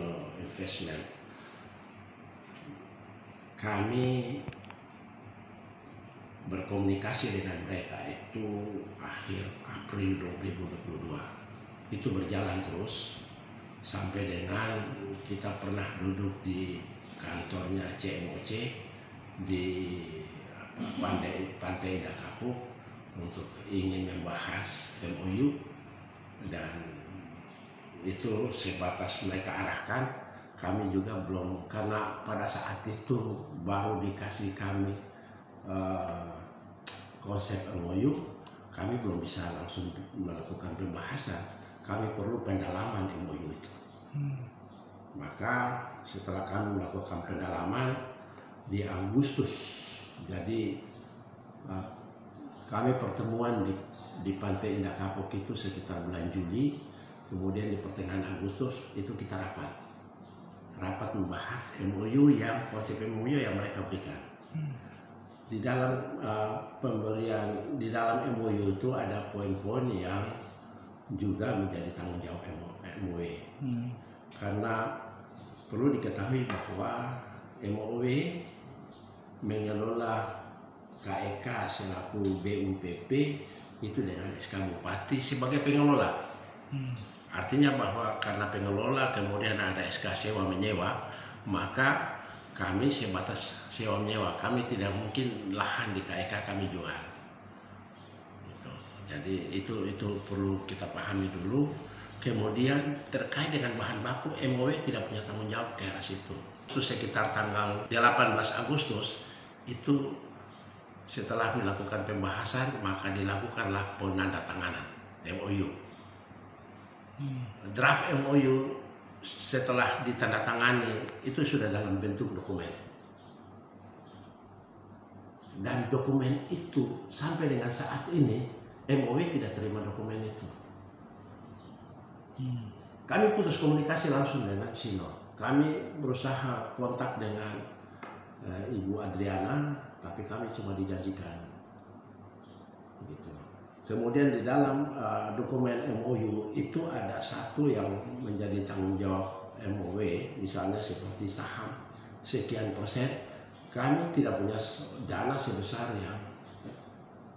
Sino Investment. Kami berkomunikasi dengan mereka itu akhir April 2022. Itu berjalan terus sampai dengan kita pernah duduk di kantornya CMOC di Pantai Indah Kapuk untuk ingin membahas MOU, dan itu sebatas mereka arahkan. Kami juga belum, karena pada saat itu baru dikasih kami konsep MOU, kami belum bisa langsung melakukan pembahasan. Kami perlu pendalaman MOU itu. Maka setelah kami melakukan pendalaman di Agustus, jadi kami pertemuan di Pantai Indah Kapuk itu sekitar bulan Juli. Kemudian di pertengahan Agustus itu kita rapat membahas MOU, yang konsep MOU yang mereka berikan. Di dalam di dalam MOU itu ada poin-poin yang juga menjadi tanggung jawab MOU. Karena perlu diketahui bahwa MOU mengelola KEK selaku BUPP itu dengan SK Bupati sebagai pengelola. Artinya bahwa karena pengelola kemudian ada SK sewa menyewa, maka kami sebatas sewa menyewa. Kami tidak mungkin lahan di KEK kami jual. Gitu. Jadi itu perlu kita pahami dulu. Kemudian terkait dengan bahan baku, MOU tidak punya tanggung jawab ke arah situ. Itu sekitar tanggal 18 Agustus itu setelah melakukan pembahasan, maka dilakukanlah penandatanganan MOU. Draft MOU setelah ditandatangani itu sudah dalam bentuk dokumen. Dan dokumen itu sampai dengan saat ini MOU tidak terima dokumen itu. Kami putus komunikasi langsung dengan Sino. Kami berusaha kontak dengan Ibu Adriana, tapi kami cuma dijanjikan. Gitu. Kemudian di dalam dokumen MOU itu ada satu yang menjadi tanggung jawab MOU, misalnya seperti saham sekian persen. Kami tidak punya dana sebesar yang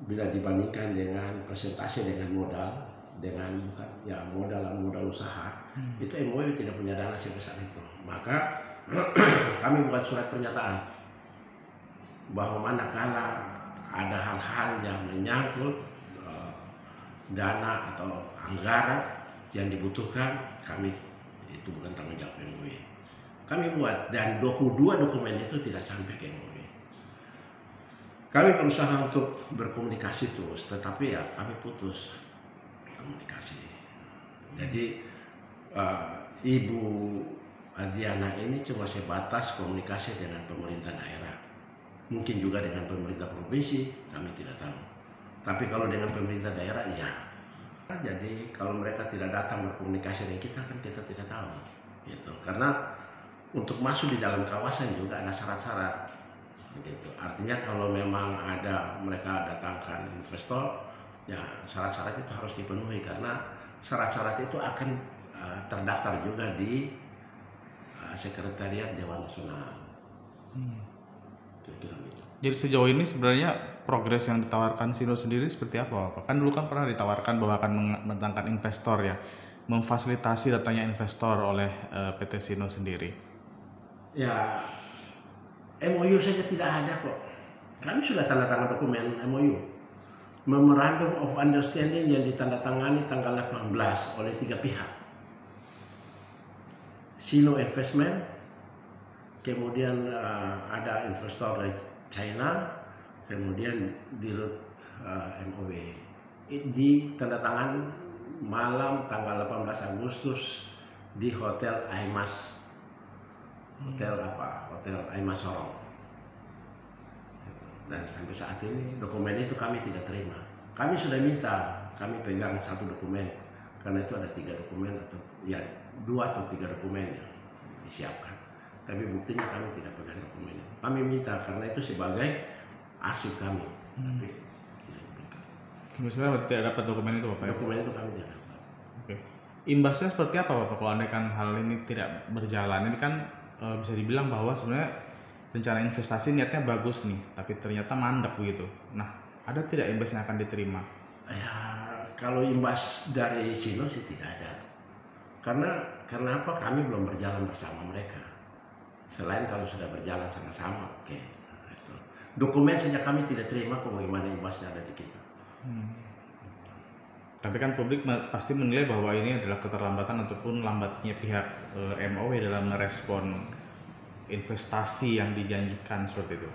bila dibandingkan dengan presentasi dengan modal usaha, itu MOU tidak punya dana sebesar itu. Maka kami buat surat pernyataan bahwa manakala ada hal-hal yang menyangkut dana atau anggaran yang dibutuhkan, kami itu bukan tanggung jawab MOU. Kami buat, dan 22 dokumen itu tidak sampai ke MOU. Kami berusaha untuk berkomunikasi terus, tetapi ya kami putus komunikasi. Jadi Ibu Adriana ini cuma sebatas komunikasi dengan pemerintah daerah, mungkin juga dengan pemerintah provinsi, kami tidak tahu. Tapi kalau dengan pemerintah daerah, ya. Jadi kalau mereka tidak datang berkomunikasi dengan kita, kan kita tidak tahu. Gitu. Karena untuk masuk di dalam kawasan juga ada syarat-syarat. Gitu. Artinya kalau memang ada mereka datangkan investor, ya syarat-syarat itu harus dipenuhi, karena syarat-syarat itu akan terdaftar juga di Sekretariat Dewan Nasional. Jadi sejauh ini sebenarnya progres yang ditawarkan Sino sendiri seperti apa? Kan dulu kan pernah ditawarkan bahwa akan mendatangkan investor, ya, memfasilitasi datanya investor oleh PT Sino sendiri. Ya, MOU saja tidak ada kok. Kami sudah tanda tangan dokumen MOU, Memorandum of Understanding, yang ditandatangani tanggal 18 oleh 3 pihak. Sino Investment, kemudian ada investor dari China, kemudian Dirut MOU. Ditandatangan malam tanggal 18 Agustus di Hotel Aimas. Hotel Aimas Sorong. Dan sampai saat ini dokumen itu kami tidak terima. Kami sudah minta, kami pegang satu dokumen, karena itu ada 3 dokumen atau ya 2 atau 3 dokumen yang disiapkan. Tapi buktinya kami tidak pegang dokumen itu. Kami minta karena itu sebagai arsip kami. Tapi tidak diberikan. Sebenarnya tidak dapat dokumen itu, Pak? Dokumen itu kami tidak dapat. Oke. Imbasnya seperti apa Bapak kalau andaikan hal ini tidak berjalan? Ini kan bisa dibilang bahwa sebenarnya rencana investasi niatnya bagus nih, tapi ternyata mandek begitu. Nah, ada tidak imbas yang akan diterima? Ya, kalau imbas dari Sino sih tidak ada. Karena apa? Kami belum berjalan bersama mereka. Selain kalau sudah berjalan sama-sama, oke. Itu. Dokumen saja kami tidak terima kok, bagaimana imbasnya ada di kita. Tapi kan publik pasti menilai bahwa ini adalah keterlambatan ataupun lambatnya pihak MOW dalam merespon investasi yang dijanjikan seperti itu.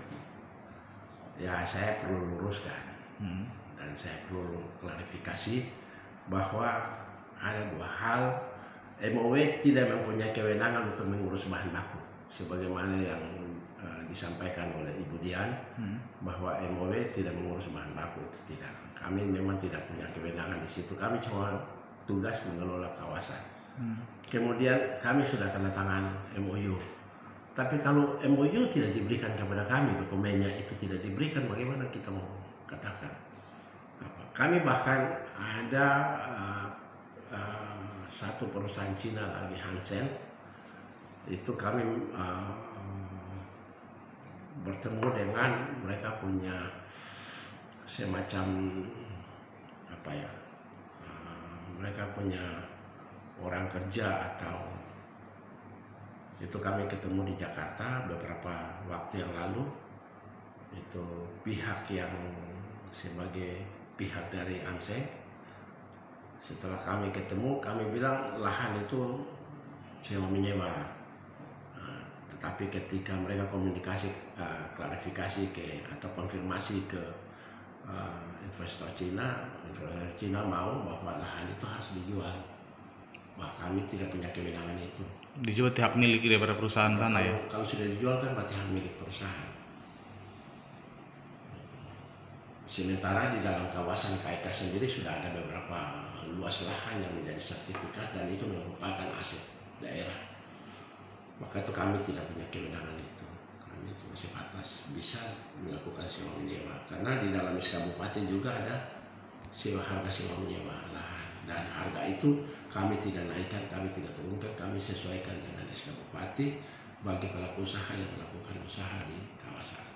Ya, saya perlu luruskan dan saya perlu klarifikasi bahwa ada dua hal. MOW tidak mempunyai kewenangan untuk mengurus bahan baku sebagaimana yang disampaikan oleh Ibu Dian bahwa MOW tidak mengurus bahan baku, itu tidak. Kami memang tidak punya kewenangan di situ. Kami cuma tugas mengelola kawasan. Kemudian kami sudah tanda tangan MOU. Tapi kalau MOU tidak diberikan kepada kami, dokumennya itu tidak diberikan, bagaimana kita mau katakan? Kami bahkan ada satu perusahaan Cina lagi, Hansen, itu kami bertemu dengan mereka punya semacam apa ya, mereka punya orang kerja atau itu kami ketemu di Jakarta beberapa waktu yang lalu. Itu pihak yang sebagai pihak dari Amseng. Setelah kami ketemu, kami bilang lahan itu sewa menyewa. Tetapi ketika mereka komunikasi, klarifikasi atau konfirmasi ke investor Cina mau bahwa lahan itu harus dijual. Bahwa kami tidak punya kewenangan itu. Dijual hak milik daripada perusahaan sana ya? Kalau sudah dijual kan berarti hak milik perusahaan. Sementara di dalam kawasan KIK sendiri sudah ada beberapa luas lahan yang menjadi sertifikat dan itu merupakan aset daerah. Maka itu kami tidak punya kewenangan itu. Kami cuma sebatas bisa melakukan sewa menyewa. Karena di dalam SK Bupati juga ada harga sewa menyewa lahan. Dan harga itu kami tidak naikkan, kami tidak turunkan, kami sesuaikan dengan SK Bupati bagi pelaku usaha yang melakukan usaha di kawasan.